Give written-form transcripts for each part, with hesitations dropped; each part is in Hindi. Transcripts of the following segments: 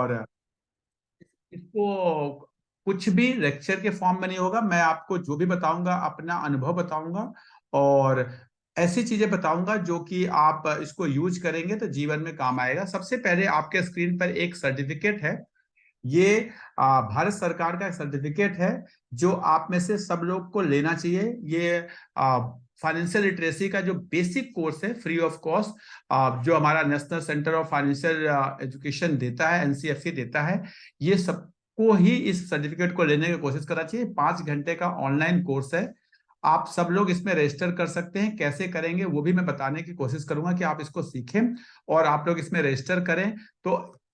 और इसको कुछ भी लेक्चर के फॉर्म में नहीं होगा, मैं आपको जो भी बताऊंगा अपना अनुभव बताऊंगा, और ऐसी चीजें बताऊंगा जो कि आप इसको यूज करेंगे तो जीवन में काम आएगा। सबसे पहले आपके स्क्रीन पर एक सर्टिफिकेट है, ये भारत सरकार का सर्टिफिकेट है जो आप में से सब लोग को लेना चाहिए। ये फाइनेंशियल लिटरेसी का जो बेसिक कोर्स है, फ्री ऑफ कॉस्ट, जो हमारा national centre of financial education देता है, एनसीएफसी देता है, ये सबको ही इस सर्टिफिकेट को लेने की कोशिश करना चाहिए। 5 घंटे का ऑनलाइन कोर्स है, आप सब लोग इसमें रजिस्टर कर सकते हैं। कैसे करेंगे वो भी मैं बताने की कोशिश करूंगा कि आप इसको सीखें और आप लोग इसमें रजिस्टर करें, तो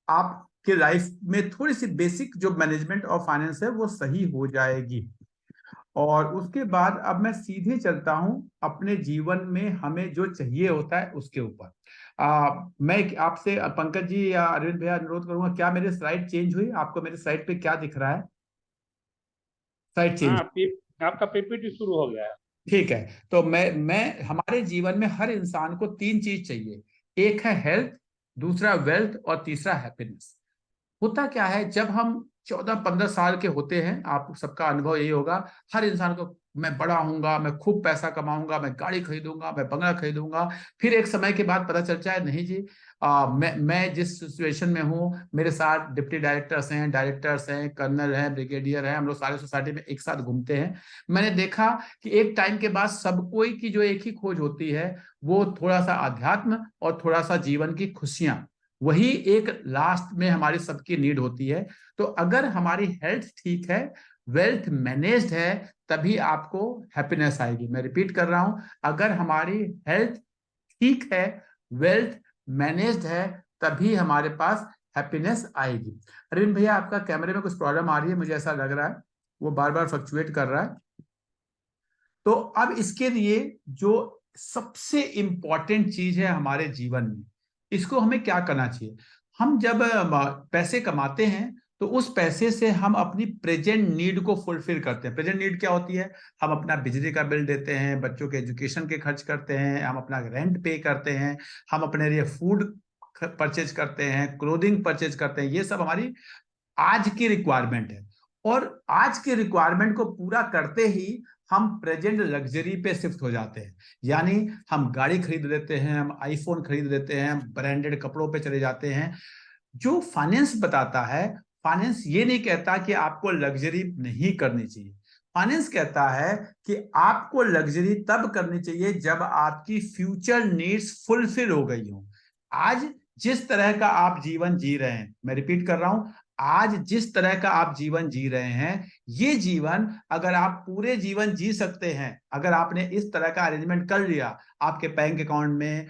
आपके लाइफ में थोड़ी सी बेसिक जो मैनेजमेंट ऑफ फाइनेंस है वो सही हो जाएगी। और उसके बाद अब मैं सीधे चलता हूं अपने जीवन में हमें जो चाहिए होता है उसके ऊपर। मैं आपसे पंकज जी या अरविंद भैया अनुरोध करूंगा, क्या मेरे स्लाइड चेंज हुई? आपको मेरे स्लाइड पे क्या दिख रहा है? Slide change? हाँ, आपका पीपीटी शुरू हो गया है। ठीक है। तो मैं हमारे जीवन में हर इंसान को 3 चीज चाहिए। एक है हेल्थ, दूसरा वेल्थ, और तीसरा हैप्पीनेस। होता क्या है, जब हम 14-15 साल के होते हैं, आप सबका अनुभव यही होगा, हर इंसान को मैं बड़ा होऊंगा, मैं खूब पैसा कमाऊंगा, मैं गाड़ी खरीदूंगा, मैं बंगला खरीदूंगा। फिर एक समय के बाद पता चलता है नहीं जी, मैं जिस सिचुएशन में हूँ, मेरे साथ डिप्टी डायरेक्टर्स हैं, कर्नल हैं, ब्रिगेडियर हैं, हम लोग सारे सोसाइटी में एक साथ घूमते हैं। मैंने देखा कि एक टाइम के बाद सब कोई की जो एक ही खोज होती है, वो थोड़ा सा अध्यात्म और थोड़ा सा जीवन की खुशियां, वही एक लास्ट में हमारी सबकी नीड होती है। तो अगर हमारी हेल्थ ठीक है, वेल्थ मैनेज्ड है, तभी आपको हैप्पीनेस आएगी। मैं रिपीट कर रहा हूं, अगर हमारी हेल्थ ठीक है, वेल्थ मैनेज्ड है, तभी हमारे पास हैप्पीनेस आएगी। अरविंद भैया, आपका कैमरे में कुछ प्रॉब्लम आ रही है, मुझे ऐसा लग रहा है, वो बार बार फ्लक्चुएट कर रहा है। तो अब इसके लिए जो सबसे इंपॉर्टेंट चीज है हमारे जीवन में, इसको हमें क्या करना चाहिए? हम जब पैसे कमाते हैं तो उस पैसे से हम अपनी प्रेजेंट नीड को फुलफिल करते हैं। प्रेजेंट नीड क्या होती है? हम अपना बिजली का बिल देते हैं, बच्चों के एजुकेशन के खर्च करते हैं, हम अपना रेंट पे करते हैं, हम अपने लिए फूड परचेज करते हैं, क्लोथिंग परचेज करते हैं। ये सब हमारी आज की रिक्वायरमेंट है, और आज की रिक्वायरमेंट को पूरा करते ही हम प्रेजेंट लग्जरी पे शिफ्ट हो जाते हैं। यानी हम गाड़ी खरीद लेते हैं, हम आईफोन खरीद लेते हैं, ब्रांडेड कपड़ों पे चले जाते हैं। जो फाइनेंस बताता है, फाइनेंस ये नहीं कहता कि आपको लग्जरी नहीं करनी चाहिए। फाइनेंस कहता है कि आपको लग्जरी तब करनी चाहिए जब आपकी फ्यूचर नीड्स फुलफिल हो गई हो। आज जिस तरह का आप जीवन जी रहे हैं, मैं रिपीट कर रहा हूं, आज जिस तरह का आप जीवन जी रहे हैं, ये जीवन अगर आप पूरे जीवन जी सकते हैं, अगर आपने इस तरह का अरेंजमेंट कर लिया, आपके बैंक अकाउंट में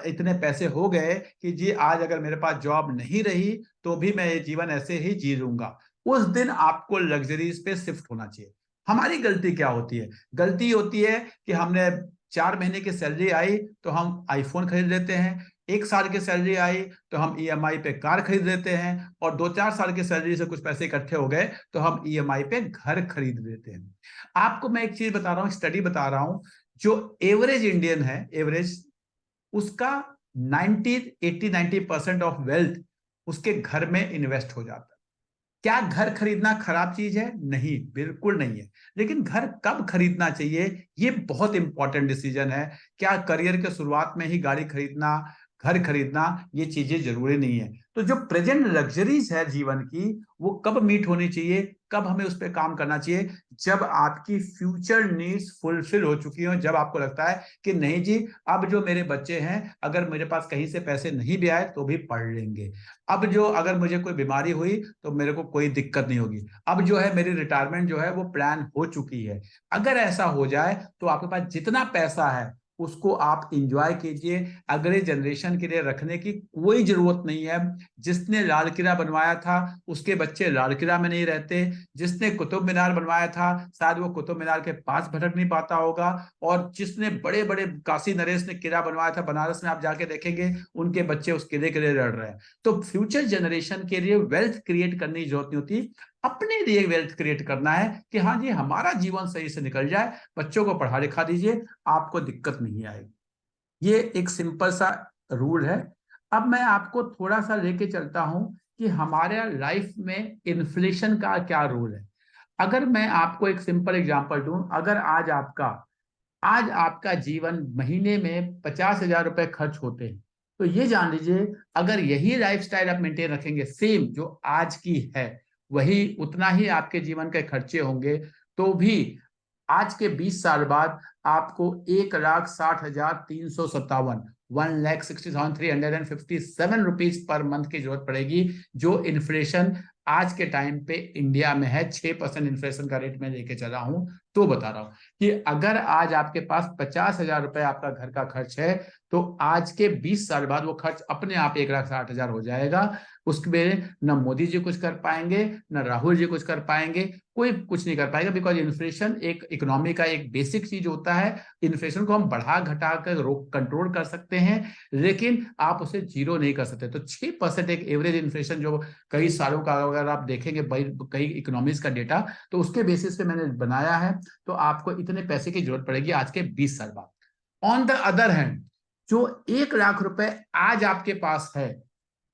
इतने पैसे हो गए कि जी आज अगर मेरे पास जॉब नहीं रही तो भी मैं ये जीवन ऐसे ही जी लूंगा, उस दिन आपको लग्जरीज पे शिफ्ट होना चाहिए। हमारी गलती क्या होती है? गलती होती है कि हमने 4 महीने की सैलरी आई तो हम आईफोन खरीद लेते हैं, 1 साल की सैलरी आई तो हम ईएमआई पे कार खरीद लेते हैं, और 2-4 साल की सैलरी से कुछ पैसे इकट्ठे हो गए तो हम ईएमआई पे घर खरीद लेते हैं। आपको मैं एक चीज बता रहा हूं, स्टडी बता रहा हूं, जो एवरेज इंडियन है, एवरेज, उसका 90-80-90% ऑफ वेल्थ उसके घर में इन्वेस्ट हो जाता है। क्या घर खरीदना खराब चीज है? नहीं, बिल्कुल नहीं है। लेकिन घर कब खरीदना चाहिए, ये बहुत इंपॉर्टेंट डिसीजन है। क्या करियर के शुरुआत में ही गाड़ी खरीदना, घर खरीदना, ये चीजें जरूरी नहीं है। तो जो प्रेजेंट लग्जरीज है जीवन की, वो कब मीट होनी चाहिए, कब हमें उस पर काम करना चाहिए? जब आपकी फ्यूचर नीड्स फुलफिल हो चुकी हो, जब आपको लगता है कि नहीं जी, अब जो मेरे बच्चे हैं, अगर मेरे पास कहीं से पैसे नहीं भी आए तो भी पढ़ लेंगे। अब जो अगर मुझे कोई बीमारी हुई तो मेरे को कोई दिक्कत नहीं होगी। अब जो है मेरी रिटायरमेंट जो है वो प्लान हो चुकी है। अगर ऐसा हो जाए तो आपके पास जितना पैसा है उसको आप इंजॉय कीजिए। अगले जनरेशन के लिए रखने की कोई जरूरत नहीं है। जिसने लाल किला बनवाया था उसके बच्चे लाल किला में नहीं रहते, जिसने कुतुब मीनार बनवाया था शायद वो कुतुब मीनार के पास भटक नहीं पाता होगा, और जिसने बड़े बड़े काशी नरेश ने किला बनवाया था बनारस में, आप जाके देखेंगे उनके बच्चे उस किले के लिए लड़ रहे हैं। तो फ्यूचर जनरेशन के लिए वेल्थ क्रिएट करने की जरूरत नहीं होती, अपने लिए वेल्थ क्रिएट करना है कि हाँ जी हमारा जीवन सही से निकल जाए, बच्चों को पढ़ा लिखा दीजिए, आपको दिक्कत नहीं आएगी। ये एक सिंपल सा रूल है। अब मैं आपको थोड़ा सा लेके चलता हूं कि हमारे लाइफ में इन्फ्लेशन का क्या रोल है। अगर मैं आपको एक सिंपल एग्जांपल दूं, अगर आज आपका जीवन महीने में 50,000 रुपए खर्च होते हैं, तो ये जान लीजिए अगर यही लाइफस्टाइल आप मेंटेन रखेंगे, सेम जो आज की है, वही उतना ही आपके जीवन के खर्चे होंगे, तो भी आज के 20 साल बाद आपको 1,60,357 1,60,357 रुपीज पर मंथ की जरूरत पड़ेगी, जो इन्फ्लेशन आज के टाइम पे इंडिया में है 6% इन्फ्लेशन का रेट मैं लेके चला हूं। तो बता रहा हूं कि अगर आज आपके पास 50,000 रुपए आपका घर का खर्च है, तो आज के 20 साल बाद वो खर्च अपने आप 1,60,000 हो जाएगा। उसमें न मोदी जी कुछ कर पाएंगे, न राहुल जी कुछ कर पाएंगे, कोई कुछ नहीं कर पाएगा, बिकॉज इन्फ्लेशन एक इकोनॉमी का एक बेसिक चीज होता है। इन्फ्लेशन को हम बढ़ा घटा कर रोक कंट्रोल कर सकते हैं, लेकिन आप उसे जीरो नहीं कर सकते। तो 6% एक एवरेज इन्फ्लेशन जो कई सालों का अगर आप देखेंगे कई इकोनॉमीज का डेटा, तो उसके बेसिस पे मैंने बनाया है। तो आपको इतने पैसे की जरूरत पड़ेगी आज के 20 साल बाद। ऑन द अदर हैंड, जो 1,00,000 रुपए आज आपके पास है,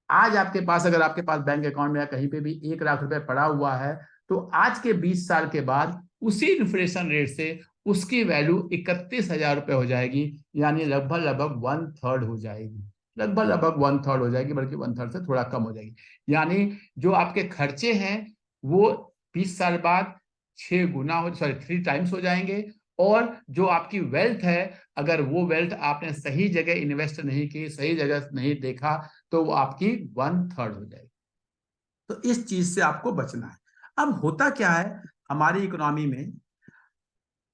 आज आपके पास अगर आपके पास बैंक अकाउंट में या कहीं पे भी 1,00,000 रुपए पड़ा हुआ है, तो आज के 20 साल के बाद उसी इन्फ्लेशन रेट से उसकी वैल्यू 31,000 रुपए हो जाएगी, यानी लगभग लगभग 1/3 हो जाएगी, लगभग लगभग 1/3 हो जाएगी, बल्कि 1/3 से थोड़ा कम हो जाएगी। यानी जो आपके खर्चे हैं वो 20 साल बाद 3 टाइम्स हो जाएंगे, और जो आपकी वेल्थ है, अगर वो वेल्थ आपने सही जगह इन्वेस्ट नहीं की, सही जगह नहीं देखा, तो वो आपकी 1/3 हो जाएगी। तो इस चीज से आपको बचना है। अब होता क्या है हमारी इकोनॉमी में,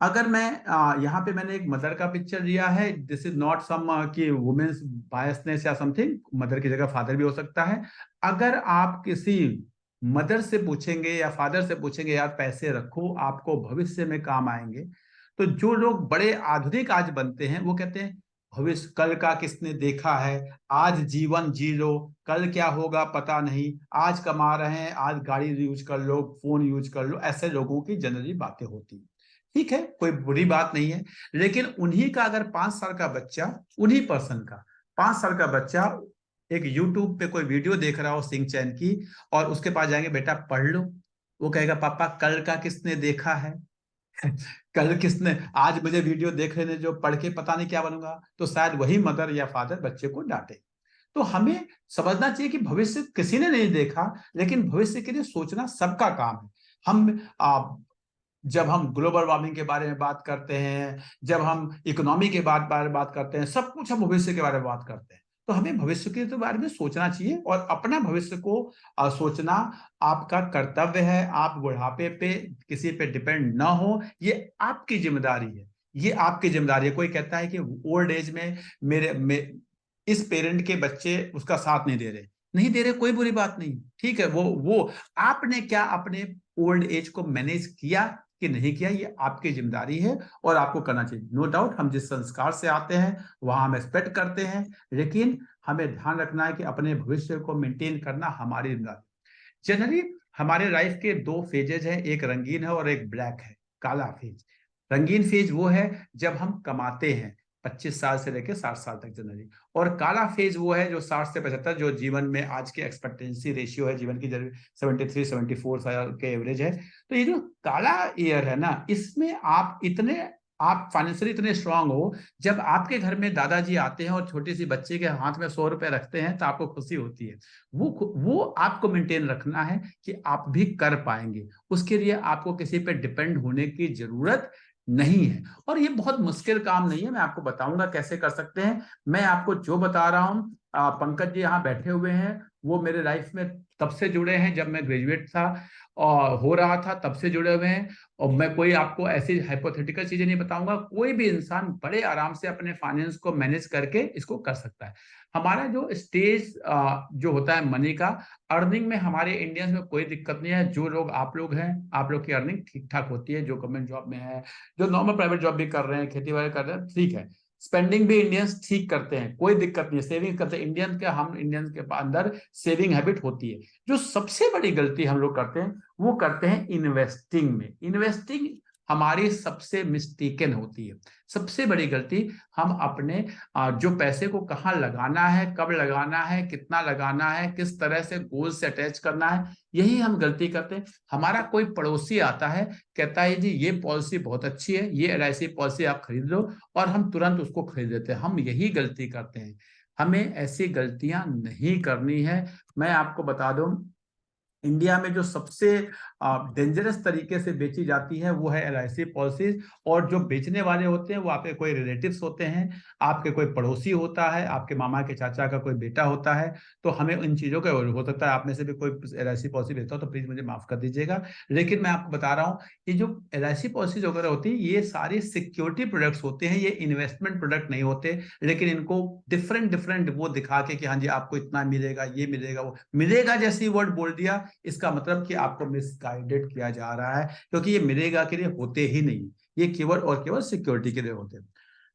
अगर मैं यहाँ पे मैंने एक मदर का पिक्चर लिया है, दिस इज नॉट सम कि वुमेन्स बायसनेस या समथिंग, मदर की जगह फादर भी हो सकता है। अगर आप किसी मदर से पूछेंगे या फादर से पूछेंगे यार पैसे रखो आपको भविष्य में काम आएंगे, तो जो लोग बड़े आधुनिक आज बनते हैं वो कहते हैं भविष्य कल का किसने देखा है, आज जीवन जी लो, कल क्या होगा पता नहीं, आज कमा रहे हैं आज गाड़ी यूज कर लो, फोन यूज कर लो, ऐसे लोगों की जनरली बातें होती हैं। ठीक है, कोई बुरी बात नहीं है, लेकिन उन्हीं का अगर 5 साल का बच्चा, उन्हीं पर्सन का 5 साल का बच्चा एक यूट्यूब पे कोई वीडियो देख रहा हो सिंह चैन की, और उसके पास जाएंगे बेटा पढ़ लो, वो कहेगा पापा कल का किसने देखा है कल किसने, आज मुझे वीडियो देख लेने जो, पढ़ के पता नहीं क्या बनूंगा, तो शायद वही मदर या फादर बच्चे को डांटे। तो हमें समझना चाहिए कि भविष्य किसी ने नहीं देखा, लेकिन भविष्य के लिए सोचना सबका काम है। हम जब हम ग्लोबल वार्मिंग के बारे में बात करते हैं, जब हम इकोनॉमी के बारे में बात करते हैं, सब कुछ हम भविष्य के बारे में बात करते हैं, तो हमें भविष्य के तो बारे में सोचना चाहिए, और अपना भविष्य को सोचना आपका कर्तव्य है। आप बुढ़ापे पे किसी पे डिपेंड ना हो, ये आपकी जिम्मेदारी है, ये आपकी जिम्मेदारी है। कोई कहता है कि ओल्ड एज में इस पेरेंट के बच्चे उसका साथ नहीं दे रहे, कोई बुरी बात नहीं, ठीक है। वो आपने क्या अपने ओल्ड एज को मैनेज किया कि नहीं किया, ये आपकी जिम्मेदारी है और आपको करना चाहिए। नो डाउट हम जिस संस्कार से आते हैं वहां हम एक्सपेक्ट करते हैं, लेकिन हमें ध्यान रखना है कि अपने भविष्य को मेंटेन करना हमारी जिम्मेदारी। जनरली हमारे लाइफ के 2 फेजेज हैं, एक रंगीन है और एक ब्लैक है, काला फेज। रंगीन फेज वो है जब हम कमाते हैं 25 साल से लेकर 60 साल तक जनरली, और काला फेज वो है जो 60 से 75, जो जीवन में आज के एक्सपेक्टेंसी रेशियो है जीवन की 73-74 साल के एवरेज है। तो ये जो काला ईयर है ना, इसमें आप फाइनेंशियली इतने स्ट्रांग हो, जब आपके घर में दादाजी आते हैं और छोटी सी बच्चे के हाथ में 100 रुपए रखते हैं तो आपको खुशी होती है। वो आपको मेंटेन रखना है कि आप भी कर पाएंगे, उसके लिए आपको किसी पे डिपेंड होने की जरूरत नहीं है। और ये बहुत मुश्किल काम नहीं है, मैं आपको बताऊंगा कैसे कर सकते हैं। मैं आपको जो बता रहा हूँ, पंकज जी यहाँ बैठे हुए हैं, वो मेरे लाइफ में तब से जुड़े हैं जब मैं ग्रेजुएट था और हो रहा था, तब से जुड़े हुए हैं। और मैं कोई आपको ऐसी हाइपोथेटिकल चीजें नहीं बताऊंगा, कोई भी इंसान बड़े आराम से अपने फाइनेंस को मैनेज करके इसको कर सकता है। हमारा जो स्टेज जो होता है मनी का, अर्निंग में हमारे इंडियंस में कोई दिक्कत नहीं है। जो लोग आप लोग हैं, आप लोग की अर्निंग ठीक ठाक होती है, जो गवर्नमेंट जॉब में है, जो नॉर्मल प्राइवेट जॉब भी कर रहे हैं, खेती बाड़ी कर रहे हैं, ठीक है। स्पेंडिंग भी इंडियंस ठीक करते हैं, कोई दिक्कत नहीं है, सेविंग करते हैं इंडियन के, हम इंडियंस के अंदर सेविंग हैबिट होती है। जो सबसे बड़ी गलती हम लोग करते हैं वो करते हैं इन्वेस्टिंग में। इन्वेस्टिंग हमारी सबसे मिस्टेकन होती है। सबसे बड़ी गलती हम अपने जो पैसे को कहाँ लगाना है, कब लगाना है, कितना लगाना है, किस तरह से गोल से अटैच करना है, यही हम गलती करते हैं। हमारा कोई पड़ोसी आता है, कहता है जी ये पॉलिसी बहुत अच्छी है, ये LIC पॉलिसी आप खरीद लो, और हम तुरंत उसको खरीद लेते हैं। हम यही गलती करते हैं, हमें ऐसी गलतियां नहीं करनी है। मैं आपको बता दूं, इंडिया में जो सबसे डेंजरस तरीके से बेची जाती है वो है LIC पॉलिसीज। और जो बेचने वाले होते हैं वो आपके कोई रिलेटिव्स होते हैं, आपके कोई पड़ोसी होता है, आपके मामा के चाचा का कोई बेटा होता है। तो हमें इन चीजों का, हो सकता है आप में से भी कोई LIC पॉलिसी बेचता हो तो प्लीज मुझे माफ कर दीजिएगा, लेकिन मैं आपको बता रहा हूँ, ये जो LIC पॉलिसीज वगैरह होती है ये सारी सिक्योरिटी प्रोडक्ट्स होते हैं, ये इन्वेस्टमेंट प्रोडक्ट नहीं होते। लेकिन इनको डिफरेंट डिफरेंट वो दिखा के कि हाँ जी आपको इतना मिलेगा, ये मिलेगा, वो मिलेगा जैसी वर्ड बोल दिया, इसका मतलब कि आपको मिसगाइडेड किया जा रहा है, क्योंकि ये मिलेगा के लिए होते ही नहीं, ये केवल और केवल सिक्योरिटी के लिए होते हैं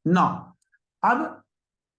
ना। अब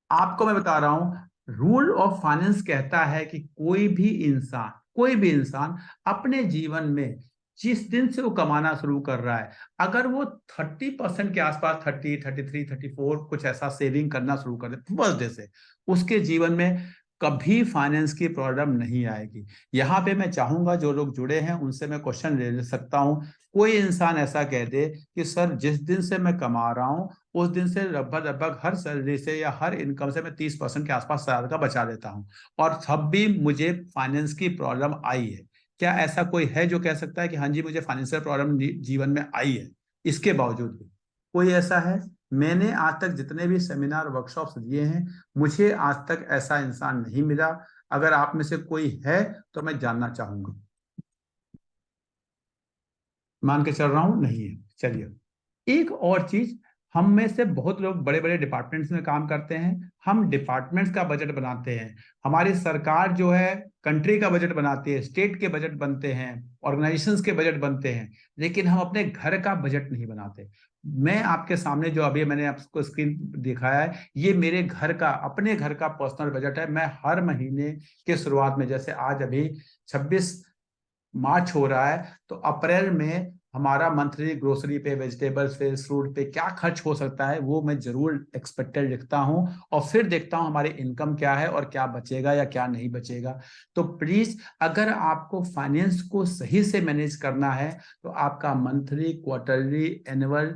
आपको मैं बता रहा हूं, रूल ऑफ फाइनेंस कहता है कि कोई भी इंसान अपने जीवन में जिस दिन से वो कमाना शुरू कर रहा है, अगर वो 30% के आसपास, 30, 33, 34 कुछ ऐसा सेविंग करना शुरू कर दे फर्स्ट डे से, उसके जीवन में कभी फाइनेंस की प्रॉब्लम नहीं आएगी। यहाँ पे मैं चाहूंगा जो लोग जुड़े हैं उनसे मैं क्वेश्चन ले सकता हूं। कोई इंसान ऐसा कह दे कि सर जिस दिन से मैं कमा रहा हूं उस दिन से लगभग लगभग हर सैलरी से या हर इनकम से मैं 30% के आसपास सैलरी का बचा लेता हूं, और तब भी मुझे फाइनेंस की प्रॉब्लम आई है। क्या ऐसा कोई है जो कह सकता है कि हाँ जी मुझे फाइनेंशियल प्रॉब्लम जीवन में आई है इसके बावजूद भी? कोई ऐसा है? मैंने आज तक जितने भी सेमिनार वर्कशॉप्स दिए हैं, मुझे आज तक ऐसा इंसान नहीं मिला। अगर आप में से कोई है तो मैं जानना चाहूंगा। मान के चल रहा हूं नहीं है, चलिए। एक और चीज, हम में से बहुत लोग बड़े बड़े डिपार्टमेंट्स में काम करते हैं, हम डिपार्टमेंट्स का बजट बनाते हैं, हमारी सरकार जो है कंट्री का बजट बनाती है, स्टेट के बजट बनते हैं, ऑर्गेनाइजेशंस के बजट बनते हैं, लेकिन हम अपने घर का बजट नहीं बनाते। मैं आपके सामने जो अभी मैंने आपको स्क्रीन दिखाया है, ये मेरे घर का, अपने घर का पर्सनल बजट है। मैं हर महीने के शुरुआत में, जैसे आज अभी 26 मार्च हो रहा है, तो अप्रैल में हमारा मंथली ग्रोसरी पे, वेजिटेबल्स पे, फ्रूट पे क्या खर्च हो सकता है वो मैं जरूर एक्सपेक्टेड लिखता हूं, और फिर देखता हूं हमारी इनकम क्या है और क्या बचेगा या क्या नहीं बचेगा। तो प्लीज, अगर आपको फाइनेंस को सही से मैनेज करना है तो आपका मंथली, क्वार्टरली, एनुअल,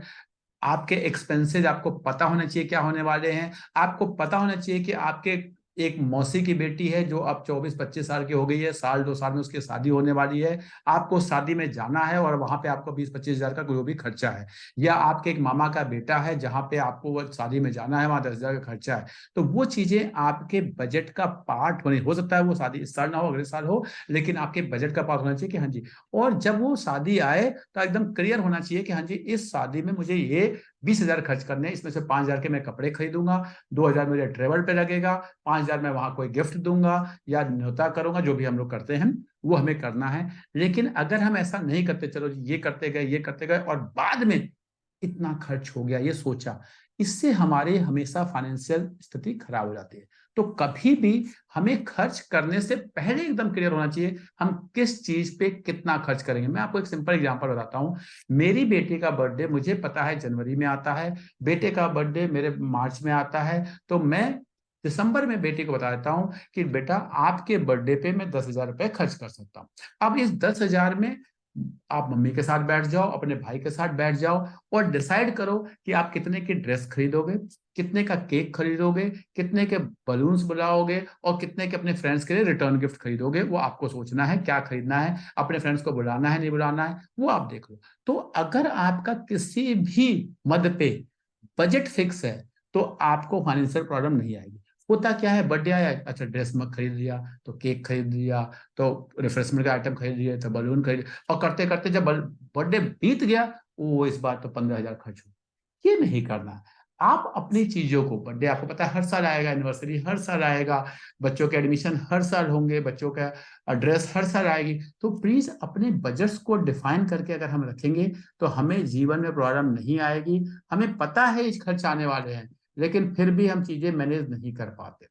आपके एक्सपेंसेस आपको पता होना चाहिए क्या होने वाले हैं। आपको पता होना चाहिए कि आपके एक मौसी की बेटी है जो अब 24-25 साल की हो गई है, साल 2 साल में उसकी शादी होने वाली है, आपको शादी में जाना है और वहां पे आपको 20-25 हजार का कोई भी खर्चा है। या आपके एक मामा का बेटा है जहां पे आपको वो शादी में जाना है, वहां 10 हजार का खर्चा है। तो वो चीजें आपके बजट का पार्ट होने, हो सकता है वो शादी इस साल ना हो, अगले साल हो, लेकिन आपके बजट का पार्ट होना चाहिए कि हाँ जी। और जब वो शादी आए तो एकदम क्लियर होना चाहिए कि हाँ जी इस शादी में मुझे ये 20 हजार खर्च करने हैं, इसमें से 5 हजार के मैं कपड़े खरीदूंगा, 2 हजार मेरे ट्रेवल पे लगेगा, 5 हजार मैं वहां कोई गिफ्ट दूंगा या न्योता करूंगा, जो भी हम लोग करते हैं वो हमें करना है। लेकिन अगर हम ऐसा नहीं करते, चलो ये करते गए, ये करते गए, और बाद में इतना खर्च हो गया ये सोचा, इससे हमारे हमेशा फाइनेंशियल स्थिति खराब हो जाती है। तो कभी भी हमें खर्च करने से पहले एकदम क्लियर होना चाहिए हम किस चीज पे कितना खर्च करेंगे। मैं आपको एक सिंपल एग्जांपल बताता हूँ। मेरी बेटी का बर्थडे मुझे पता है जनवरी में आता है, बेटे का बर्थडे मेरे मार्च में आता है, तो मैं दिसंबर में बेटी को बता देता हूँ कि बेटा आपके बर्थडे पे मैं 10 हजार रुपये खर्च कर सकता हूँ। अब इस 10 हजार में आप मम्मी के साथ बैठ जाओ, अपने भाई के साथ बैठ जाओ, और डिसाइड करो कि आप कितने की ड्रेस खरीदोगे, कितने का केक खरीदोगे, कितने के बलून्स बुलाओगे, और कितने के अपने फ्रेंड्स के लिए रिटर्न गिफ्ट खरीदोगे। वो आपको सोचना है क्या खरीदना है, अपने फ्रेंड्स को बुलाना है नहीं बुलाना है, वो आप देख लो। तो अगर आपका किसी भी मद पे बजट फिक्स है तो आपको फाइनेंशियल प्रॉब्लम नहीं आएगी। होता क्या है, बर्थडे आया, अच्छा ड्रेस मत खरीद लिया, तो केक खरीद लिया, तो रिफ्रेशमेंट का आइटम खरीद लिया, तो बलून खरीद, और करते करते जब बर्थडे बीत गया, वो इस बार तो 15 हजार खर्च हो। ये नहीं करना। आप अपनी चीजों को, बर्थडे आपको पता है हर साल आएगा, एनिवर्सरी हर साल आएगा, बच्चों के एडमिशन हर साल होंगे, बच्चों का ड्रेस हर साल आएगी, तो प्लीज अपने बजट्स को डिफाइन करके अगर हम रखेंगे तो हमें जीवन में प्रॉब्लम नहीं आएगी। हमें पता है इस खर्च आने वाले हैं, लेकिन फिर भी हम चीजें मैनेज नहीं कर पाते।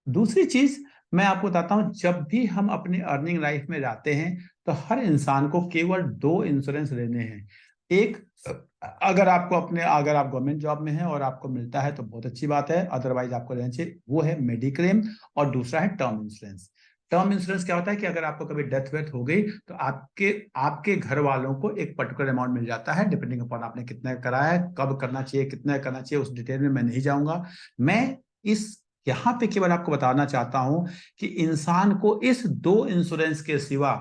दूसरी चीज, मैं आपको बताता हूँ, जब भी हम अपनी अर्निंग लाइफ में जाते हैं तो हर इंसान को केवल 2 इंश्योरेंस लेने हैं। एक, अगर आप गवर्नमेंट जॉब में हैं और आपको मिलता है तो बहुत अच्छी बात है, अदरवाइज आपको लेना चाहिए, वो है मेडिक्लेम, और दूसरा है टर्म इंश्योरेंस। टर्म इंश्योरेंस क्या होता है कि अगर आपको कभी डेथ वेथ हो गई तो आपके आपके घर वालों को एक पर्टिकुलर अमाउंट मिल जाता है, डिपेंडिंग अपॉन आपने कितना कराया है, कब करना चाहिए, कितना करना चाहिए, उस डिटेल में मैं नहीं जाऊंगा। मैं इस यहाँ पे केवल आपको बताना चाहता हूं कि इंसान को इस 2 इंश्योरेंस के सिवा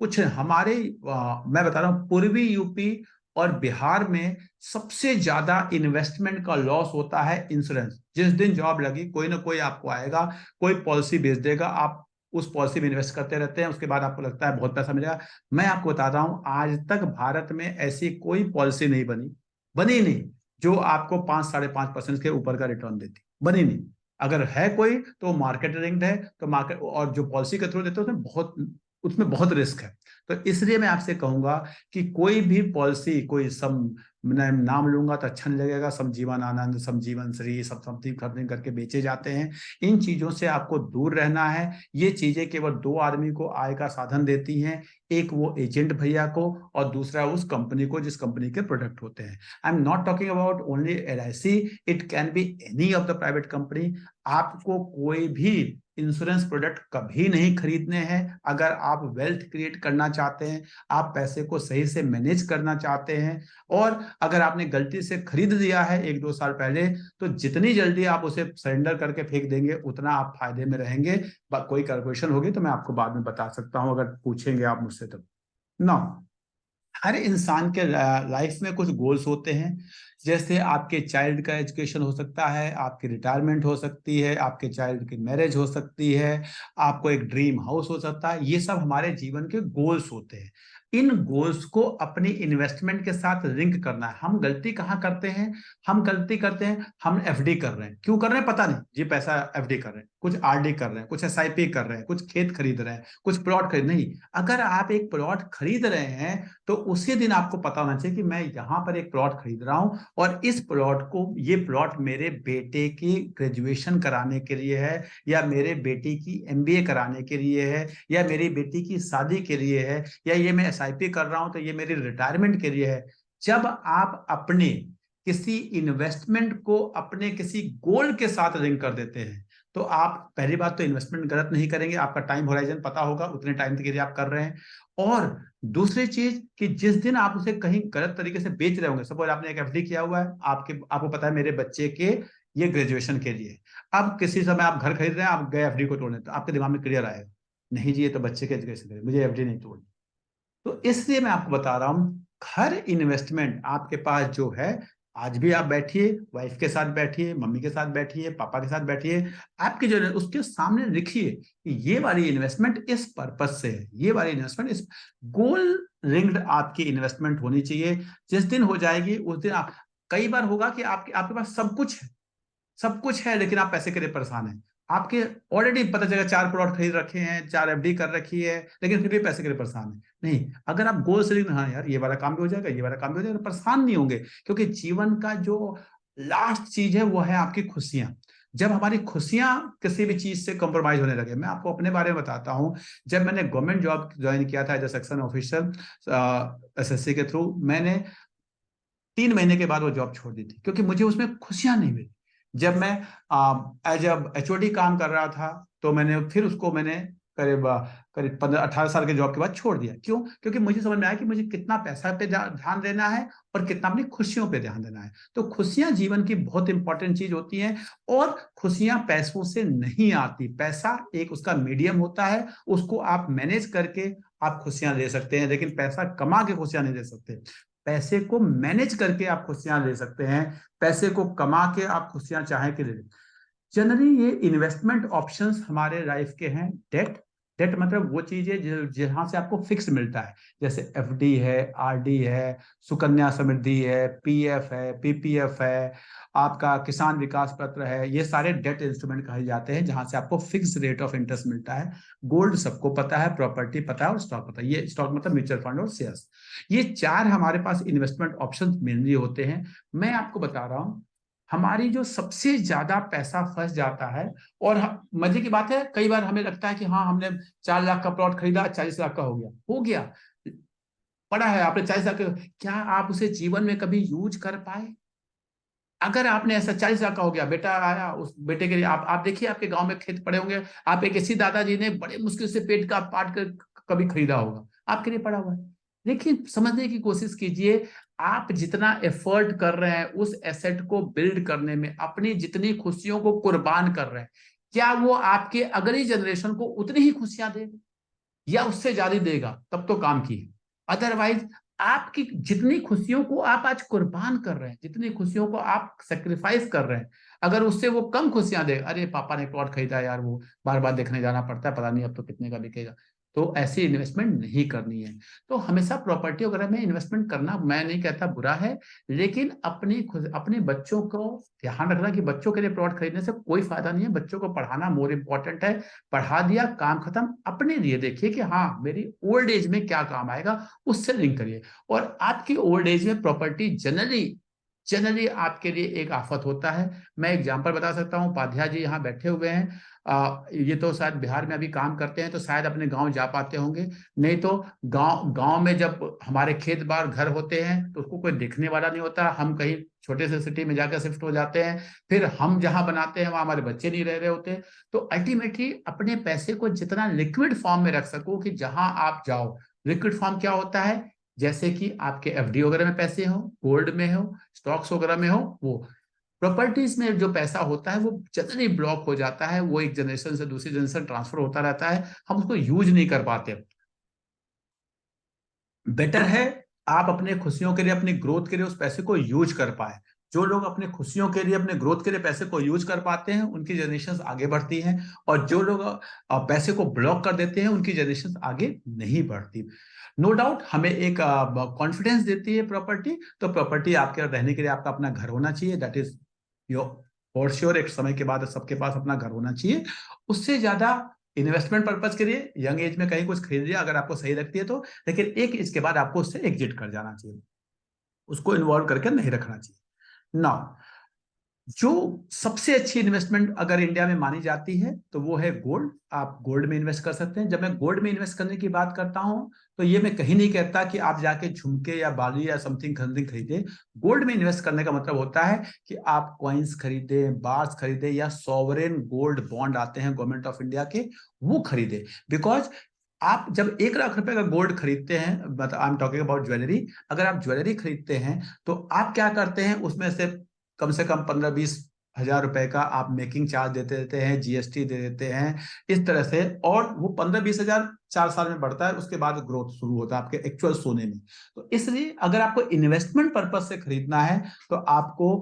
कुछ मैं बता रहा हूँ, पूर्वी यूपी और बिहार में सबसे ज्यादा इन्वेस्टमेंट का लॉस होता है इंश्योरेंस। जिस दिन जॉब लगी कोई ना कोई आपको आएगा, कोई पॉलिसी बेच देगा, आप उस पॉलिसी में इन्वेस्ट करते रहते हैं, उसके बाद आपको लगता है बहुत पैसा मिलेगा। मैं आपको बताता हूं, आज तक भारत में ऐसी कोई पॉलिसी नहीं बनी, बनी नहीं, जो आपको 5-5.5% के ऊपर का रिटर्न देती, बनी नहीं। अगर है कोई तो मार्केट लिंक्ड है, तो मार्केट, और जो पॉलिसी के थ्रू देते हैं उसमें बहुत रिस्क है। तो इसलिए मैं आपसे कहूंगा कि कोई भी पॉलिसी, कोई सम मैं नाम लूंगा तो अच्छा नहीं लगेगा, समजीवन आनंद, समजीवन श्री, सब समथिंग समथिंग करके बेचे जाते हैं। इन चीजों से आपको दूर रहना है। ये चीजें केवल 2 आदमी को आय का साधन देती हैं, एक वो एजेंट भैया को, और दूसरा उस कंपनी को जिस कंपनी के प्रोडक्ट होते हैं। I am not talking about only LIC, it can be any of the private company. आपको कोई भी इंश्योरेंस प्रोडक्ट कभी नहीं खरीदने हैं अगर आप वेल्थ क्रिएट करना चाहते हैं, आप पैसे को सही से मैनेज करना चाहते हैं। और अगर आपने गलती से खरीद लिया है 1-2 साल पहले, तो जितनी जल्दी आप उसे सरेंडर करके फेंक देंगे उतना आप फायदे में रहेंगे। कोई कैलकुलेशन होगी तो मैं आपको बाद में बता सकता हूं, अगर पूछेंगे आप मुझसे तो। ना, हर इंसान के लाइफ में कुछ गोल्स होते हैं। जैसे आपके चाइल्ड का एजुकेशन हो सकता है, आपकी रिटायरमेंट हो सकती है, आपके चाइल्ड की मैरिज हो सकती है, आपको एक ड्रीम हाउस हो सकता है। ये सब हमारे जीवन के गोल्स होते हैं। इन गोल्स को अपनी इन्वेस्टमेंट के साथ लिंक करना है। हम गलती कहाँ करते हैं? हम गलती करते हैं, हम FD कर रहे हैं। क्यों कर रहे हैं पता नहीं, जी पैसा FD कर रहे हैं, कुछ RD कर रहे हैं, कुछ SIP कर रहे हैं, कुछ खेत खरीद रहे हैं, कुछ प्लॉट खरीद नहीं। अगर आप एक प्लॉट खरीद रहे हैं तो उसी दिन आपको पता होना चाहिए कि मैं यहाँ पर एक प्लॉट खरीद रहा हूँ, और इस प्लॉट को, ये प्लॉट मेरे बेटे की ग्रेजुएशन कराने के लिए है, या मेरे बेटी की MBA कराने के लिए है, या मेरी बेटी की शादी के लिए है, या ये मैं SIP कर रहा हूं तो ये मेरी रिटायरमेंट के लिए है। जब आप अपने किसी इन्वेस्टमेंट को अपने किसी गोल के साथ लिंक कर देते हैं, तो आप पहली बात तो इन्वेस्टमेंट गलत नहीं करेंगे, आपका टाइम होराइजन पता होगा, उतने टाइम के लिए आप कर रहे हैं। और दूसरी चीज कि जिस दिन आप उसे कहीं गलत तरीके से बेच रहे होंगे, सपोज आपने एक FD किया हुआ है, आपको पता है मेरे बच्चे के ये ग्रेजुएशन के लिए, अब किसी समय आप घर खरीद रहे हैं, आप गए FD को तोड़ने, तो आपके दिमाग में क्लियर आएगा, नहीं जी ये तो बच्चे के एजुकेशन के लिए, मुझे FD नहीं तोड़नी। तो इसलिए मैं आपको बता रहा हूं, हर इन्वेस्टमेंट आपके पास जो है, आज भी आप बैठिए, वाइफ के साथ बैठिए, मम्मी के साथ बैठिए, पापा के साथ बैठिए, आपकी जो है उसके सामने लिखिए कि ये वाली इन्वेस्टमेंट इस पर्पज से है, ये वाली इन्वेस्टमेंट इस गोल लिंक्ड आपकी इन्वेस्टमेंट होनी चाहिए। जिस दिन हो जाएगी उस दिन आप, कई बार होगा कि आपके आपके पास सब कुछ है लेकिन आप पैसे के लिए परेशान हैं। आपके ऑलरेडी पता चलेगा 4 प्लॉट खरीद रखे हैं, 4 FD कर रखी है, लेकिन फिर भी पैसे के लिए परेशान है। नहीं, अगर आप गोल सेलिंग, हाँ यार ये वाला काम भी हो जाएगा, ये वाला काम भी हो जाएगा, परेशान नहीं होंगे। क्योंकि जीवन का जो लास्ट चीज है वो है आपकी खुशियां। जब हमारी खुशियां किसी भी चीज से कॉम्प्रोमाइज होने लगे, मैं आपको अपने बारे में बताता हूं। जब मैंने गवर्नमेंट जॉब ज्वाइन किया था as a section officer SSC के थ्रू, मैंने 3 महीने के बाद वो जॉब छोड़ दी थी, क्योंकि मुझे उसमें खुशियां नहीं मिली। जब मैं एज HOD काम कर रहा था, तो मैंने करीब करीब 15-18 साल के जॉब के बाद छोड़ दिया। क्यों? क्योंकि मुझे समझ में आया कि मुझे कितना पैसा पे ध्यान देना है और कितना अपनी खुशियों पे ध्यान देना है। तो खुशियां जीवन की बहुत इंपॉर्टेंट चीज होती हैं, और खुशियां पैसों से नहीं आती। पैसा एक उसका मीडियम होता है, उसको आप मैनेज करके आप खुशियां ले सकते हैं, लेकिन पैसा कमा के खुशियां नहीं ले सकते। पैसे को मैनेज करके आप खुशियां ले सकते हैं, पैसे को कमा के आप खुशियां चाहे कि ले लें। जनरली ये इन्वेस्टमेंट ऑप्शंस हमारे लाइफ के हैं। डेट, डेट मतलब वो चीज है जहां से आपको फिक्स मिलता है, जैसे FD है, RD है, सुकन्या समृद्धि है, PF है, PPF है, आपका किसान विकास पत्र है। ये सारे डेट इंस्ट्रूमेंट कहे जाते हैं जहां से आपको फिक्स रेट ऑफ इंटरेस्ट मिलता है। गोल्ड सबको पता है, प्रॉपर्टी पता है, और स्टॉक पता है। ये स्टॉक मतलब म्यूचुअल फंड और शेयर्स। ये 4 हमारे पास इन्वेस्टमेंट ऑप्शन मेनली होते हैं। मैं आपको बता रहा हूं, हमारी जो सबसे ज्यादा पैसा फंस जाता है। और मजे की बात है, कई बार हमें लगता है कि हाँ हमने 4 लाख का प्लॉट खरीदा, 40 लाख का हो गया पड़ा है आपने 40 लाख क्या आप उसे जीवन में कभी यूज कर पाए? अगर आपने ऐसा 40 लाख का हो गया, बेटा आया, उस बेटे के लिए आप देखिए आपके गांव में खेत पड़े होंगे, आप एक ऐसी दादाजी ने बड़े मुश्किल से पेट का पाट कर कभी खरीदा होगा, आपके लिए पड़ा हुआ है। देखिए समझने की कोशिश कीजिए, आप जितना एफर्ट कर रहे हैं उस एसेट को बिल्ड करने में, अपनी जितनी खुशियों को कुर्बान कर रहे हैं, क्या वो आपके अगली जनरेशन को उतनी ही खुशियां देगा या उससे ज्यादा देगा? तब तो काम की है। अदरवाइज आपकी जितनी खुशियों को आप आज कुर्बान कर रहे हैं, जितनी खुशियों को आप सेक्रीफाइस कर रहे हैं, अगर उससे वो कम खुशियां दे, अरे पापा ने प्लॉट खरीदा यार, वो बार बार देखने जाना पड़ता है, पता नहीं अब तो कितने का बिकेगा, तो ऐसी इन्वेस्टमेंट नहीं करनी है। तो हमेशा प्रॉपर्टी वगैरह में इन्वेस्टमेंट करना मैं नहीं कहता बुरा है, लेकिन अपने बच्चों को ध्यान रखना कि बच्चों के लिए प्लॉट खरीदने से कोई फायदा नहीं है। बच्चों को पढ़ाना मोर इम्पोर्टेंट है। पढ़ा दिया, काम खत्म। अपने लिए देखिए कि हाँ मेरी ओल्ड एज में क्या काम आएगा, उससे लिंक करिए। और आपकी ओल्ड एज में प्रॉपर्टी जनरली आपके लिए एक आफत होता है। मैं एग्जांपल बता सकता हूँ, उपाध्याय जी यहाँ बैठे हुए हैं, ये तो शायद बिहार में अभी काम करते हैं, तो शायद अपने गांव जा पाते होंगे। नहीं तो गांव गांव में जब हमारे खेत बार घर होते हैं तो उसको कोई देखने वाला नहीं होता, हम कहीं छोटे से सिटी में जाकर शिफ्ट हो जाते हैं, फिर हम जहां बनाते हैं वहां हमारे बच्चे नहीं रह रहे होते। तो अल्टीमेटली अपने पैसे को जितना लिक्विड फॉर्म में रख सको, कि जहां आप जाओ। लिक्विड फॉर्म क्या होता है? जैसे कि आपके एफडी वगैरह में पैसे हो, गोल्ड में हो, स्टॉक्स वगैरह में हो। वो प्रॉपर्टीज में जो पैसा होता है वो जनरली ब्लॉक हो जाता है, वो एक जनरेशन से दूसरी जनरेशन ट्रांसफर होता रहता है, हम उसको यूज नहीं कर पाते। बेटर है आप अपने खुशियों के लिए, अपनी ग्रोथ के लिए उस पैसे को यूज कर पाए। जो लोग अपने खुशियों के लिए, अपने ग्रोथ के लिए पैसे को यूज कर पाते हैं, उनकी जनरेशन आगे बढ़ती हैं। और जो लोग पैसे को ब्लॉक कर देते हैं, उनकी जनरेशन आगे नहीं बढ़ती। नो डाउट हमें एक कॉन्फिडेंस देती है प्रॉपर्टी। तो प्रॉपर्टी आपके रहने के लिए आपका अपना घर होना चाहिए, that is your for sure. एक समय के बाद सबके पास अपना घर होना चाहिए। उससे ज्यादा इन्वेस्टमेंट पर्पज के लिए यंग एज में कहीं कुछ खरीद लिया, अगर आपको सही लगती है तो, लेकिन एक इसके बाद आपको उससे एग्जिट कर जाना चाहिए, उसको इन्वॉल्व करके नहीं रखना चाहिए। नाउ जो सबसे अच्छी इन्वेस्टमेंट अगर इंडिया में मानी जाती है तो वो है गोल्ड। आप गोल्ड में इन्वेस्ट कर सकते हैं। जब मैं गोल्ड में इन्वेस्ट करने की बात करता हूं तो ये मैं कहीं नहीं कहता कि आप जाके झुमके या बाली या समथिंग खरीदे। गोल्ड में इन्वेस्ट करने का मतलब होता है कि आप कॉइन्स खरीदे, बार्स खरीदे, या सॉवरेन गोल्ड बॉन्ड आते हैं गवर्नमेंट ऑफ इंडिया के, वो खरीदे। बिकॉज आप जब 1 लाख रुपए का गोल्ड खरीदते हैं, मतलब I am talking about jewellery, अगर आप ज्वेलरी खरीदते हैं तो आप क्या करते हैं, उसमें से कम 15-20 हजार रुपए का आप मेकिंग चार्ज देते देते हैं, जीएसटी दे देते हैं, इस तरह से। और वो 15-20 हजार 4 साल में बढ़ता है, उसके बाद ग्रोथ शुरू होता है आपके एक्चुअल सोने में। तो इसलिए अगर आपको इन्वेस्टमेंट पर्पज से खरीदना है तो आपको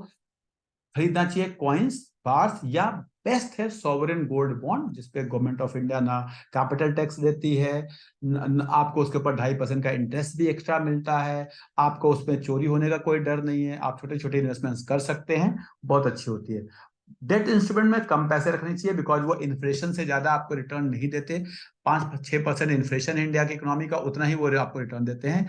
खरीदना चाहिए कॉइन्स, बार्स, या बेस्ट है सॉवरेन गोल्ड बॉन्ड, जिसपे गवर्नमेंट ऑफ इंडिया ना कैपिटल टैक्स देती है, आपको उसके ऊपर 2.5% का इंटरेस्ट भी एक्स्ट्रा मिलता है, आपको उसमें चोरी होने का कोई डर नहीं है, आप छोटे छोटे इन्वेस्टमेंट्स कर सकते हैं, बहुत अच्छी होती है। डेट इंस्ट्रूमेंट में कम पैसे रखने चाहिए, बिकॉज वो इन्फ्लेशन से ज्यादा आपको रिटर्न नहीं देते। 5-6% इन्फ्लेशन इंडिया की इकोनॉमी का, उतना ही वो आपको रिटर्न देते हैं।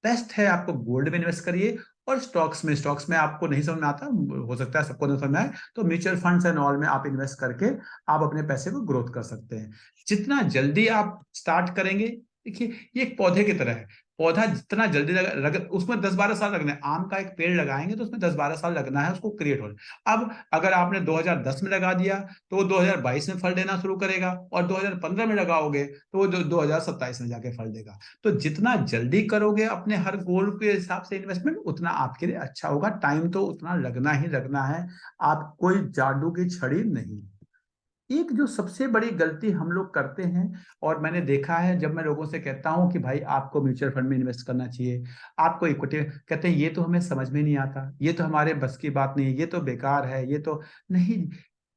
बेस्ट है आपको गोल्ड में इन्वेस्ट करिए। और स्टॉक्स में आपको नहीं समझ में आता, हो सकता है सबको नहीं समझ में आए, तो म्यूचुअल फंड्स एंड ऑल में आप इन्वेस्ट करके आप अपने पैसे को ग्रोथ कर सकते हैं। जितना जल्दी आप स्टार्ट करेंगे, देखिए ये एक पौधे की तरह है। पौधा जितना जल्दी उसमें 10-12 साल लगना है। आम का एक पेड़ लगाएंगे तो उसमें 10-12 साल लगना है उसको क्रिएट होने। अब अगर आपने 2010 में लगा दिया तो वो 2022 में फल देना शुरू करेगा, और 2015 में लगाओगे तो वो 2027 में जाके फल देगा। तो जितना जल्दी करोगे अपने हर गोल के हिसाब से इन्वेस्टमेंट, उतना आपके लिए अच्छा होगा। टाइम तो उतना लगना ही लगना है, आप कोई जादू की छड़ी नहीं। एक जो सबसे बड़ी गलती हम लोग करते हैं, और मैंने देखा है जब मैं लोगों से कहता हूं कि भाई आपको म्यूचुअल फंड में इन्वेस्ट करना चाहिए, आपको इक्विटी, कहते हैं ये तो हमें समझ में नहीं आता, ये तो हमारे बस की बात नहीं है, ये तो बेकार है, ये तो नहीं।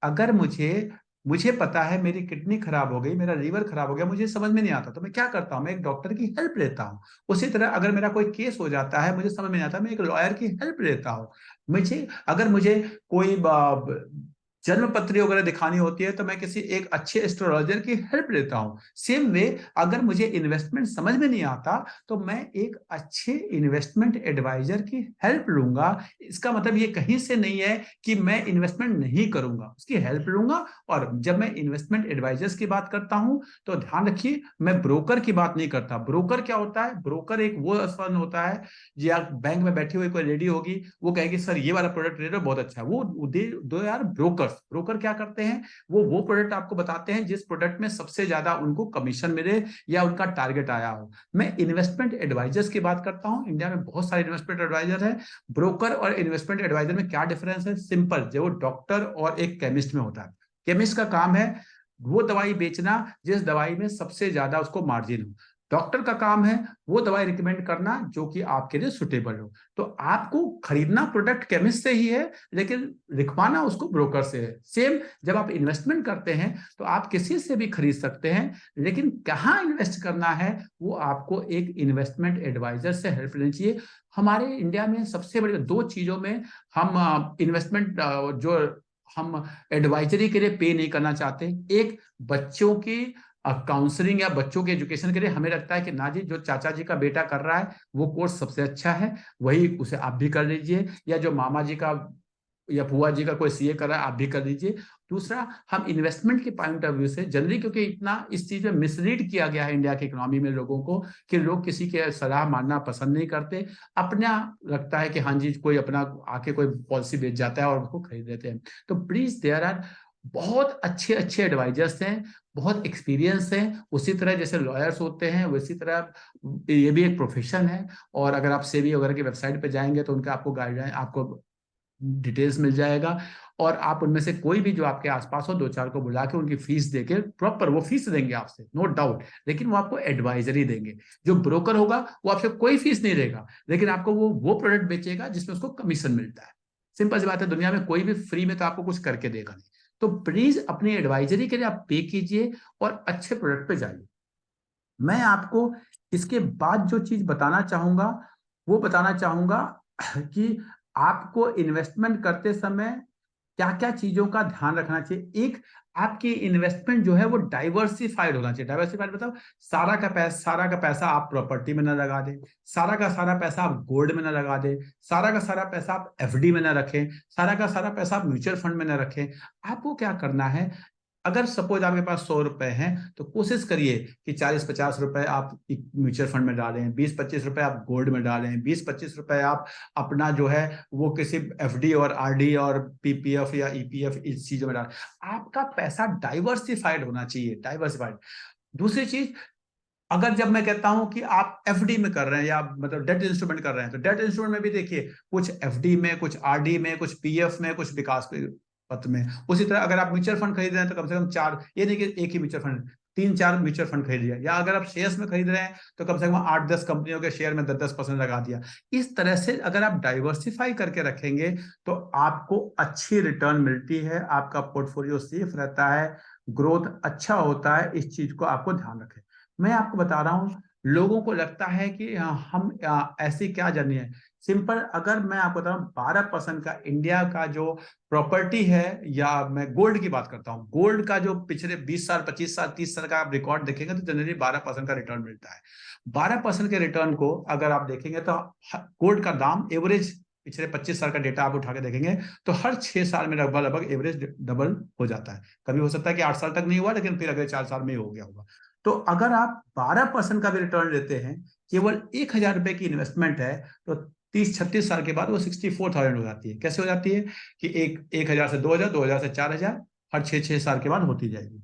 अगर मुझे मुझे पता है मेरी किडनी खराब हो गई, मेरा लीवर खराब हो गया, मुझे समझ में नहीं आता, तो मैं क्या करता हूँ, मैं एक डॉक्टर की हेल्प लेता हूँ। उसी तरह अगर मेरा कोई केस हो जाता है, मुझे समझ में नहीं आता, मैं एक लॉयर की हेल्प लेता हूँ। मुझे अगर मुझे कोई जन्म पत्री वगैरह दिखानी होती है तो मैं किसी एक अच्छे एस्ट्रोलॉजर की हेल्प लेता हूं। सेम वे अगर मुझे इन्वेस्टमेंट समझ में नहीं आता तो मैं एक अच्छे इन्वेस्टमेंट एडवाइजर की हेल्प लूंगा। इसका मतलब ये कहीं से नहीं है कि मैं इन्वेस्टमेंट नहीं करूंगा, उसकी हेल्प लूंगा। और जब मैं इन्वेस्टमेंट एडवाइजर्स की बात करता हूं तो ध्यान रखिए, मैं ब्रोकर की बात नहीं करता। ब्रोकर क्या होता है? ब्रोकर एक वो फर्म होता है, या बैंक में बैठी हुई कोई लेडी होगी, वो कहेगी सर ये वाला प्रोडक्ट ले लो बहुत अच्छा है। वो दो यार ब्रोकर्स। ब्रोकर क्या करते हैं? वो प्रोडक्ट आपको बताते हैं जिस प्रोडक्ट में सबसे ज्यादा उनको कमीशन मिले या उनका टारगेट आया हो। मैं इन्वेस्टमेंट एडवाइजर्स की बात करता हूं। इंडिया में बहुत सारे इन्वेस्टमेंट एडवाइजर है। ब्रोकर और इन्वेस्टमेंट एडवाइजर में क्या डिफरेंस है? सिंपल, जो डॉक्टर और एक केमिस्ट में होता है। केमिस्ट का काम है वो दवाई बेचना जिस दवाई में सबसे ज्यादा उसको मार्जिन हो। डॉक्टर का काम है वो दवाई रिकमेंड करना जो कि आपके लिए सुटेबल हो। तो आपको खरीदना प्रोडक्ट केमिस्ट से ही है, लेकिन लिखवाना उसको ब्रोकर से है। सेम जब आप इन्वेस्टमेंट करते हैं तो आप किसी से भी खरीद सकते हैं, लेकिन कहाँ इन्वेस्ट करना है वो आपको एक इन्वेस्टमेंट एडवाइजर से हेल्प लेनी चाहिए। हमारे इंडिया में सबसे बड़ी दो चीजों में हम इन्वेस्टमेंट जो हम एडवाइजरी के लिए पे नहीं करना चाहते। एक, बच्चों की काउंसलिंग या बच्चों के एजुकेशन के लिए हमें लगता है कि ना जी, जो चाचा जी का बेटा कर रहा है वो कोर्स सबसे अच्छा है, वही उसे आप भी कर लीजिए। या जो मामा जी का या बुआ जी का कोई सीए कर रहा है आप भी कर लीजिए। दूसरा, हम इन्वेस्टमेंट के पॉइंट ऑफ व्यू से जनरली, क्योंकि इतना इस चीज में मिसलीड किया गया है इंडिया की इकोनॉमी में लोगों को, कि लोग किसी के सलाह मानना पसंद नहीं करते। अपना लगता है कि हाँ जी, कोई अपना आके कोई पॉलिसी बेच जाता है और उसको खरीद लेते हैं। तो प्लीज, देयर आर बहुत अच्छे अच्छे एडवाइजर्स हैं, बहुत एक्सपीरियंस हैं। उसी तरह जैसे लॉयर्स होते हैं उसी तरह ये भी एक प्रोफेशन है। और अगर आप सेबी वगैरह की वेबसाइट पे जाएंगे तो उनका आपको गाइडलाइन, आपको डिटेल्स मिल जाएगा। और आप उनमें से कोई भी जो आपके आसपास हो, दो चार को बुला के उनकी फीस देके, प्रॉपर वो फीस देंगे आपसे, नो डाउट, लेकिन वो आपको एडवाइजरी देंगे। जो ब्रोकर होगा वो आपसे कोई फीस नहीं लेगा, लेकिन आपको वो प्रोडक्ट बेचेगा जिसमें उसको कमीशन मिलता है। सिंपल सी बात है, दुनिया में कोई भी फ्री में तो आपको कुछ करके देगा नहीं। तो प्लीज अपनी एडवाइजरी के लिए आप पे कीजिए और अच्छे प्रोडक्ट पे जाइए। मैं आपको इसके बाद जो चीज बताना चाहूंगा वो बताना चाहूंगा कि आपको इन्वेस्टमेंट करते समय क्या क्या चीजों का ध्यान रखना चाहिए। एक, आपकी इन्वेस्टमेंट जो है वो डाइवर्सिफाइड होना चाहिए। डाइवर्सिफाइड मतलब सारा का पैसा आप प्रॉपर्टी में ना लगा दें, सारा का सारा पैसा आप गोल्ड में ना लगा दें, सारा का सारा पैसा आप एफडी में ना रखें, सारा का सारा पैसा आप म्यूचुअल फंड में ना रखें। आपको क्या करना है, अगर सपोज आपके पास 100 रुपए हैं तो कोशिश करिए कि 40-50 रुपए आप म्यूचुअल फंड में डालें, 20-25 रुपए आप गोल्ड में डालें, 20-25 रुपए आप अपना जो है वो किसी एफडी और आरडी और पीपीएफ या ईपीएफ इस चीजों में डालें। आपका पैसा डाइवर्सिफाइड होना चाहिए, डाइवर्सिफाइड। दूसरी चीज, अगर जब मैं कहता हूं कि आप एफडी में कर रहे हैं या मतलब डेट इंस्ट्रूमेंट कर रहे हैं, तो डेट इंस्ट्रूमेंट में भी देखिए, कुछ एफडी में, कुछ आरडी में, कुछ पीएफ में, कुछ विकास पत्र में। उसी तरह अगर आप म्यूचुअल फंड खरीद रहे हैं तो कम से कम चार, ये नहीं कि एक ही म्यूचुअल फंड, 3-4 म्यूचुअल फंड खरीद लिया। या अगर आप शेयर्स में खरीद रहे हैं तो कम से कम 8-10 कंपनियों के शेयर में 10-10% लगा दिया। इस तरह से अगर आप डाइवर्सिफाई करके रखेंगे तो आपको अच्छी रिटर्न मिलती है, आपका पोर्टफोलियो सेफ रहता है, ग्रोथ अच्छा होता है। इस चीज को आपको ध्यान रखें। मैं आपको बता रहा हूं, लोगों को लगता है कि हम ऐसी क्या जर्नी है। सिंपल, अगर मैं आपको बता रहा हूँ 12% का इंडिया का जो प्रॉपर्टी है, या मैं गोल्ड की बात करता हूँ, गोल्ड का जो पिछले 20 साल, 25 साल, 30 साल का आप रिकॉर्ड देखेंगे तो जनरली 12% का रिटर्न मिलता है। 12% के रिटर्न को अगर आप देखेंगे तो गोल्ड का दाम एवरेज पिछले 25 साल का डेटा आप उठा के देखेंगे तो हर 6 साल में लगभग लगभग एवरेज डबल हो जाता है। कभी हो सकता है कि 8 साल तक नहीं हुआ, लेकिन फिर अगले 4 साल में ही हो गया होगा। तो अगर आप 12% का भी रिटर्न लेते हैं, केवल 1,000 रुपए की इन्वेस्टमेंट है, तो 30-36 साल के बाद वो 64,000 हो जाती है। कैसे हो जाती है कि 1,000 से 2,000, 2,000 से 4,000, हर 6-6 साल के बाद होती जाएगी।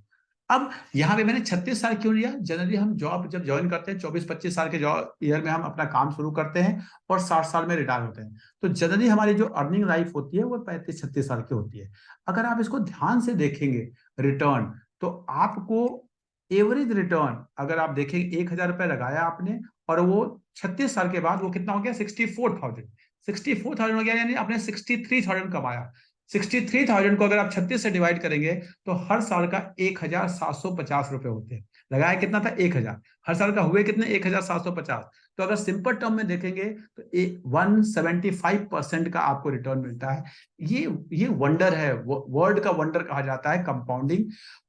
अब यहाँ पे मैंने 36 साल क्यों लिया? जनरली हम जॉब जब ज्वाइन करते हैं 24-25 साल के जॉब ईयर में हम अपना काम शुरू करते हैं और 60 साल में रिटायर होते हैं। तो जनरली हमारी जो अर्निंग लाइफ होती है वो 35-36 साल की होती है। अगर आप इसको ध्यान से देखेंगे रिटर्न, तो आपको एवरेज रिटर्न अगर आप देखेंगे, 1,000 रुपए लगाया आपने और वो 36 साल के बाद वो कितना हो गया? 64,000। 64,000 हो गया, यानी आपने 63,000 कमाया। 63,000 को अगर आप 36 से डिवाइड करेंगे तो हर साल का 1,750 रुपए होते हैं। लगाया कितना था 1000, हर साल का हुए कितने 1750। तो अगर सिंपल टर्म में देखेंगे तो 175% का आपको रिटर्न मिलता है। ये वंडर है, वर्ल्ड का वंडर कहा जाता है कंपाउंडिंग।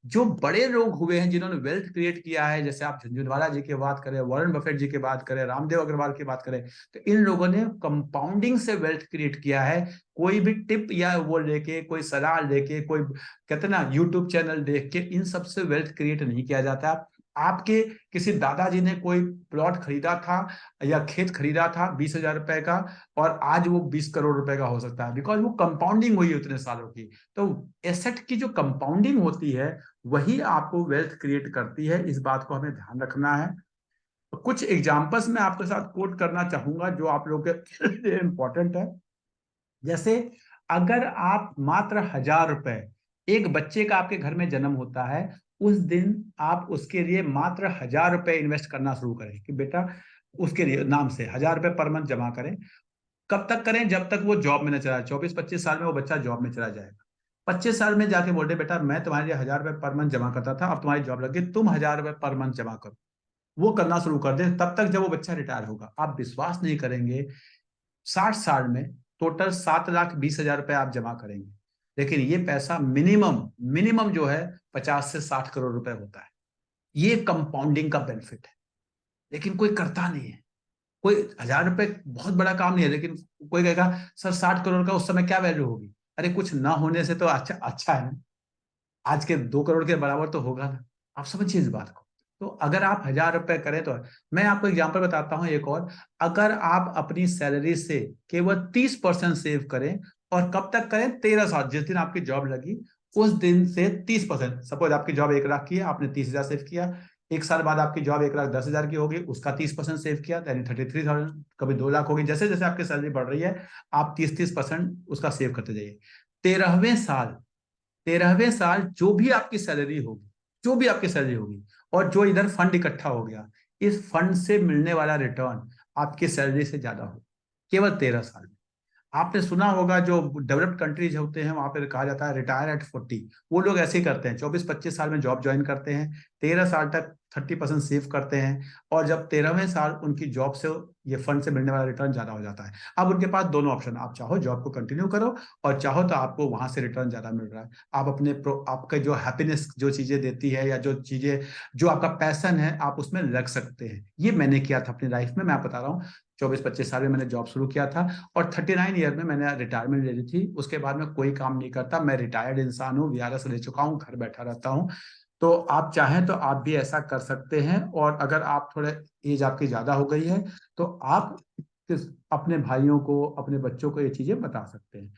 जो बड़े लोग हुए हैं जिन्होंने वेल्थ क्रिएट किया है, जैसे आप झुनझुनवाला जी की बात करें, वॉरेन बफेट जी की बात करें, रामदेव अग्रवाल की बात करें, तो इन लोगों ने कंपाउंडिंग से वेल्थ क्रिएट किया है। कोई भी टिप या वो लेके, कोई सलाह लेके, कोई कहते ना यूट्यूब चैनल देख के, इन सब से वेल्थ क्रिएट नहीं किया जाता। आपके किसी दादाजी ने कोई प्लॉट खरीदा था या खेत खरीदा था 20,000 रुपए का, और आज वो 20 करोड़ रुपए का हो सकता है, बिकॉज वो कंपाउंडिंग हुई है उतने सालों की। तो एसेट की जो कंपाउंडिंग होती है वही आपको वेल्थ क्रिएट करती है, इस बात को हमें ध्यान रखना है। तो कुछ एग्जांपल्स मैं आपके साथ कोट करना चाहूंगा जो आप लोग के लिए इंपॉर्टेंट है। जैसे अगर आप मात्र 1,000 रुपए, एक बच्चे का आपके घर में जन्म होता है, उस दिन आप उसके लिए मात्र 1,000 रुपए इन्वेस्ट करना शुरू करें कि बेटा उसके लिए नाम से 1,000 रुपए पर मंथ जमा करें। कब तक करें? जब तक वो जॉब में न चला जाए। 24-25 साल में वो बच्चा जॉब में चला जाएगा। 25 साल में जाके बोल रहे बेटा मैं तुम्हारे लिए 1,000 रुपए पर मंथ जमा करता था, अब तुम्हारी जॉब लगी, तुम 1,000 रुपए पर मंथ जमा करो। वो करना शुरू कर दे तब तक जब वो बच्चा रिटायर होगा। आप विश्वास नहीं करेंगे, 60 साल में टोटल 7,20,000 रुपए आप जमा करेंगे, लेकिन ये पैसा मिनिमम मिनिमम जो है 50 से 60 करोड़ रुपए होता है। ये कंपाउंडिंग का बेनिफिट है, लेकिन कोई करता नहीं है। कोई 1,000 रुपए बहुत बड़ा काम नहीं है, लेकिन कोई कहेगा सर 60 करोड़ का उस समय क्या वैल्यू होगी? अरे कुछ ना होने से तो अच्छा अच्छा है ना। आज के 2 करोड़ के बराबर तो होगा ना। आप समझिए इस बात को। तो अगर आप 1,000 रुपए करें तो मैं आपको एग्जांपल बताता हूं एक और। अगर आप अपनी सैलरी से केवल 30% सेव करें, और कब तक करें? 13 साल, जिस दिन आपकी जॉब लगी उस दिन से 30%। सपोज आपकी जॉब 1 लाख की है, आपने 30,000 सेव किया। एक साल बाद आपकी जॉब 1,10,000 की होगी, उसका 30% सेव किया, यानी 33,000। कभी 2 लाख होगी। जैसे जैसे आपकी सैलरी बढ़ रही है आप 30-30% उसका सेव करते जाइए। 13वें साल 13वें साल जो भी आपकी सैलरी होगी, जो भी आपकी सैलरी होगी, और जो इधर फंड इकट्ठा हो गया, इस फंड से मिलने वाला रिटर्न आपकी सैलरी से ज्यादा हो, केवल 13 साल में। आपने सुना होगा जो डेवलप्ड कंट्रीज होते हैं वहां पर कहा जाता है रिटायर एट 40। वो लोग ऐसे ही करते हैं, 24-25 साल में जॉब ज्वाइन करते हैं, 13 साल तक 30% सेव करते हैं, और जब 13वें साल उनकी जॉब से ये फंड से मिलने वाला रिटर्न ज्यादा हो जाता है। अब उनके पास दोनों ऑप्शन, आप चाहो जॉब को कंटिन्यू करो, और चाहो तो आपको वहां से रिटर्न ज्यादा मिल रहा है। आप अपने आपके जो हैप्पीनेस जो चीजें देती है, या जो चीजें जो आपका पैशन है, आप उसमें लग सकते हैं। ये मैंने किया था अपनी लाइफ में, मैं बता रहा हूँ। 24-25 साल में मैंने जॉब शुरू किया था, और 39 ईयर में मैंने रिटायरमेंट ले ली थी। उसके बाद में कोई काम नहीं करता, मैं रिटायर्ड इंसान हूँ, वीआरएस ले चुका हूँ, घर बैठा रहता हूँ। तो आप चाहें तो आप भी ऐसा कर सकते हैं। और अगर आप थोड़े एज आपकी ज्यादा हो गई है तो आप अपने भाइयों को, अपने बच्चों को ये चीजें बता सकते हैं।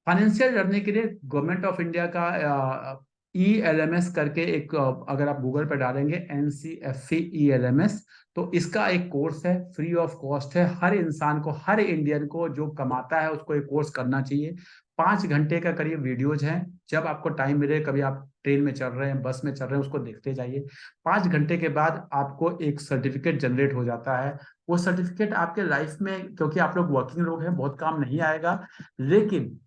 फाइनेंशियल लर्निंग के लिए गवर्नमेंट ऑफ इंडिया का ELMS करके एक, अगर आप गूगल पर डालेंगे NCFE ELMS, तो इसका एक कोर्स है, फ्री ऑफ कॉस्ट है। हर इंसान को, हर इंडियन को जो कमाता है उसको एक कोर्स करना चाहिए। 5 घंटे का करीब वीडियोज हैं। जब आपको टाइम मिले, कभी आप ट्रेन में चल रहे हैं, बस में चल रहे हैं, उसको देखते जाइए। 5 घंटे के बाद आपको एक सर्टिफिकेट जनरेट हो जाता है। वो सर्टिफिकेट आपके लाइफ में, क्योंकि आप लोग वर्किंग लोग हैं, बहुत काम नहीं आएगा, लेकिन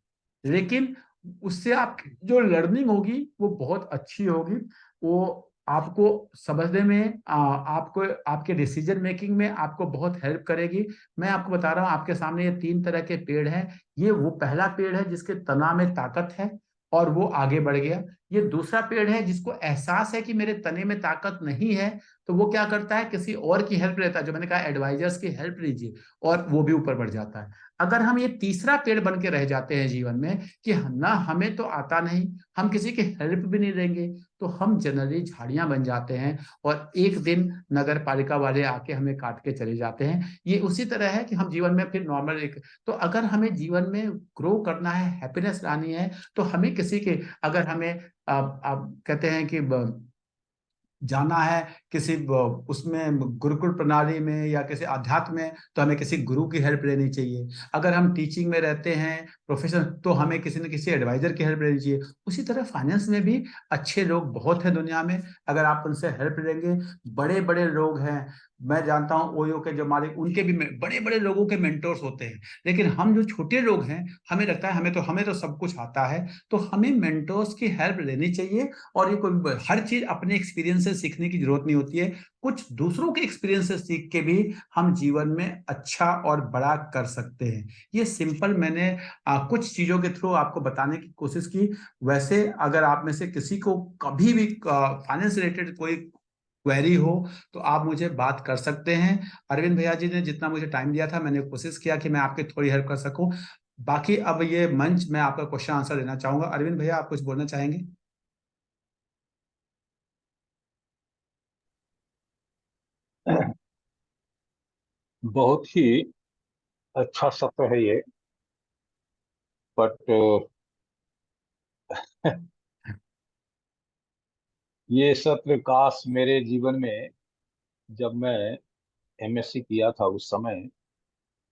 लेकिन उससे आप जो लर्निंग होगी वो बहुत अच्छी होगी। वो आपको समझने में, आपको आपके डिसीजन मेकिंग में आपको बहुत हेल्प करेगी। मैं आपको बता रहा हूँ, आपके सामने ये 3 तरह के पेड़ हैं। ये वो पहला पेड़ है जिसके तना में ताकत है और वो आगे बढ़ गया। ये दूसरा पेड़ है जिसको एहसास है कि मेरे तने में ताकत नहीं है, तो वो क्या करता है, किसी और की हेल्प लेता है, जो मैंने कहा एडवाइजर्स की हेल्प लीजिए, और वो भी ऊपर बढ़ जाता है। अगर हम ये तीसरा पेड़ बन के रह जाते हैं जीवन में कि ना हमें तो आता नहीं, हम किसी की हेल्प भी नहीं लेंगे, तो हम जनरली झाड़ियां बन जाते हैं, और एक दिन नगर पालिका वाले आके हमें काट के चले जाते हैं। ये उसी तरह है कि हम जीवन में फिर नॉर्मल एक, तो अगर हमें जीवन में ग्रो करना है, हैप्पीनेस लानी है, तो हमें किसी के, अगर हमें आप कहते हैं कि जाना है किसी उसमें गुरुकुल प्रणाली में या किसी अध्यात्म में, तो हमें किसी गुरु की हेल्प लेनी चाहिए। अगर हम टीचिंग में रहते हैं प्रोफेशन, तो हमें किसी न किसी एडवाइजर की हेल्प लेनी चाहिए। उसी तरह फाइनेंस में भी अच्छे लोग बहुत हैं दुनिया में, अगर आप उनसे हेल्प लेंगे। बड़े बड़े लोग हैं, मैं जानता हूँ ओयो के जो मालिक, उनके भी बड़े बड़े लोगों के मेंटोर्स होते हैं। लेकिन हम जो छोटे लोग हैं, हमें लगता है हमें तो सब कुछ आता है, तो हमें मेंटोर्स की हेल्प लेनी चाहिए। और ये कोई हर चीज अपने एक्सपीरियंस से सीखने की जरूरत नहीं होती है, कुछ दूसरों के एक्सपीरियंस से सीख के भी हम जीवन में अच्छा और बड़ा कर सकते हैं। ये सिंपल मैंने कुछ चीजों के थ्रू आपको बताने की कोशिश की। वैसे अगर आप में से किसी को कभी भी फाइनेंस रिलेटेड कोई क्वेरी हो तो आप मुझे बात कर सकते हैं। अरविंद भैया जी ने जितना मुझे टाइम दिया था, मैंने कोशिश किया कि मैं आपकी थोड़ी हेल्प कर सकूं। बाकी अब ये मंच मैं आपका क्वेश्चन आंसर देना चाहूंगा। अरविंद भैया, आप कुछ बोलना चाहेंगे? बहुत ही अच्छा सत्र है ये। बट ये सत्र काश मेरे जीवन में, जब मैं एमएससी किया था उस समय,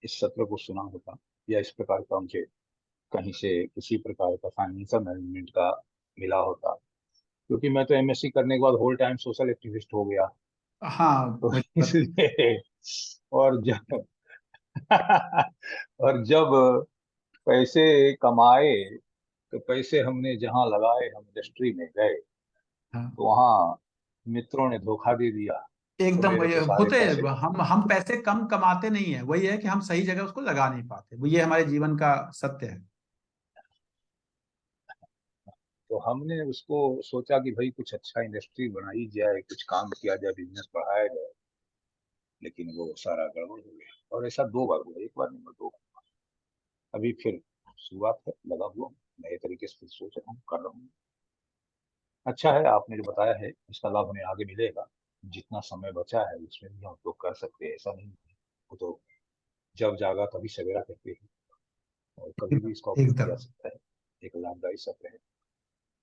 इस सत्र को सुना होता, या इस प्रकार का मुझे कहीं से किसी प्रकार का फाइनेंशियल मैनेजमेंट का मिला होता। क्योंकि मैं तो एमएससी करने के बाद होल टाइम सोशल एक्टिविस्ट हो गया। हाँ, तो मुझे इसलिए और जब और जब पैसे कमाए, तो पैसे हमने जहां लगाए, हम इंडस्ट्री में गए, हाँ, तो वहाँ मित्रों ने धोखा दे दिया। तो एकदम मेरे वही तो सारे होते पैसे, हम पैसे कम कमाते नहीं है, वही है कि हम सही जगह उसको लगा नहीं पाते। वो ये हमारे जीवन का सत्य है। तो हमने उसको सोचा कि भाई कुछ अच्छा इंडस्ट्री बनाई जाए, कुछ काम किया जाए, बिजनेस बढ़ाया जाए। लेकिन वो सारा गड़बड़ हो गया, और ऐसा 2 बार हुआ, एक बार नहीं, 2 बार। अभी फिर शुरुआत है, लगा हुआ हूं, नए तरीके से फिर सोच रहा हूँ, कर रहा हूँ। अच्छा है आपने जो बताया है, इसका लाभ हमें आगे मिलेगा। जितना समय बचा है उसमें भी हम उपयोग कर सकते हैं, ऐसा नहीं है। वो तो जब जागा तभी सवेरा कहते हैं, और कभी भी इसका उपयोग किया एकदम जा सकता है। एक लाभदायी सत्र है।